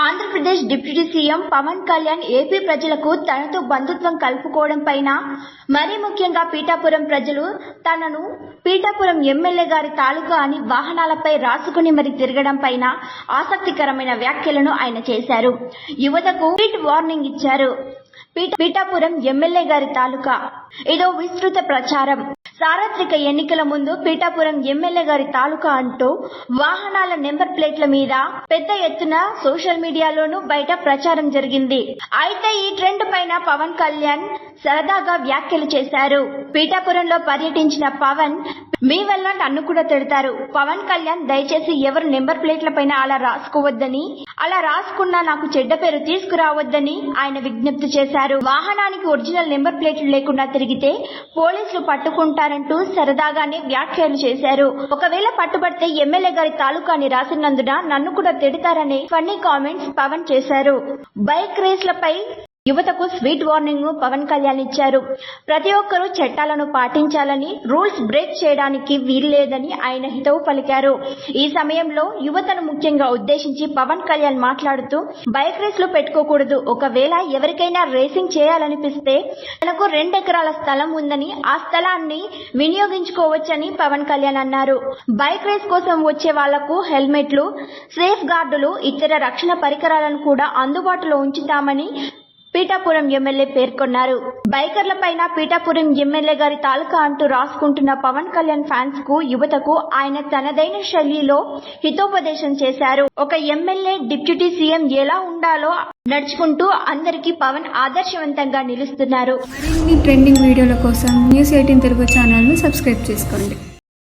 Andhra Pradesh deputy CM Pawan Kalyan AP ప్రజలకు తనతో బంధుత్వం కలుపుకోవడం పైన, మరీ ముఖ్యంగా పీఠాపురం ప్రజలు తనను పీఠాపురం ఎమ్మెల్యే గారి తాలూకా అని వాహనాలపై రాసుకుని మరి తిరగడం పైన ఆసక్తికరమైన వ్యాఖ్యలను ఆయన చేశారు. యువతకు స్వీట్ వార్నింగ్ ఇచ్చారు. పీఠాపురం ఎమ్మెల్యే గారి తాలూకా ఇదో విస్తృత ప్రచారం. సార్వత్రిక ఎన్నికల ముందు పీఠాపురం ఎమ్మెల్యే గారి తాలూకా అంటూ వాహనాల నెంబర్ ప్లేట్ల మీద పెద్ద ఎత్తున సోషల్ మీడియాలోనూ బయట ప్రచారం జరిగింది. అయితే ఈ ట్రెండ్ పైన పవన్ కళ్యాణ్ సరదాగా వ్యాఖ్యలు చేశారు. పీఠాపురంలో పర్యటించిన పవన్, మీ వల్ల నన్ను కూడా తిడతారు. పవన్ కళ్యాణ్ దయచేసి ఎవరు నెంబర్ ప్లేట్ల పైన అలా రాసుకోవద్దని, అలా రాసుకున్నా నాకు చెడ్డ పేరు తీసుకురావద్దని ఆయన విజ్ఞప్తి చేశారు. వాహనానికి ఒరిజినల్ నెంబర్ ప్లేట్లు లేకుండా తిరిగితే పోలీసులు పట్టుకుంటారంటూ సరదాగానే వ్యాఖ్యలు చేశారు. ఒకవేళ పట్టుబడితే ఎమ్మెల్యే గారి తాలూకాని రాసినందున నన్ను కూడా తిడతారనే ఫన్నీ కామెంట్స్ పవన్ చేశారు. బైక్ రేస్లపై యువతకు స్వీట్ వార్నింగ్ పవన్ కళ్యాణ్ ఇచ్చారు. ప్రతి ఒక్కరూ చట్టాలను పాటించాలని, రూల్స్ బ్రేక్ చేయడానికి వీల్లేదని ఆయన హితవు పలికారు. ఈ సమయంలో యువతను ముఖ్యంగా ఉద్దేశించి పవన్ కళ్యాణ్ మాట్లాడుతూ, బైక్ రేస్లు పెట్టుకోకూడదు. ఒకవేళ ఎవరికైనా రేసింగ్ చేయాలనిపిస్తే తనకు 2 ఎకరాల స్థలం ఉందని, ఆ స్థలాన్ని వినియోగించుకోవచ్చని పవన్ కళ్యాణ్ అన్నారు. బైక్ రేస్ కోసం వచ్చే వాళ్లకు హెల్మెట్లు, సేఫ్ గార్డులు, ఇతర రక్షణ పరికరాలను కూడా అందుబాటులో ఉంచుతామని పీఠాపురం ఎమ్మెల్యే పేర్కొన్నారు. బైకర్ల పైన పీఠాపురం ఎమ్మెల్యే గారి తాలూకా అంటూ రాసుకుంటున్న పవన్ కళ్యాణ్ ఫ్యాన్స్ కు, యువతకు ఆయన తనదైన శైలిలో హితోపదేశం చేశారు. ఒక ఎమ్మెల్యే, డిప్యూటీ సీఎం ఎలా ఉండాలో నడుచుకుంటూ అందరికీ పవన్ ఆదర్శవంతంగా నిలుస్తున్నారు. మరిన్ని ట్రెండింగ్ వీడియోల కోసం News18 తెలుగు ఛానల్ ని సబ్స్క్రైబ్ చేసుకోండి.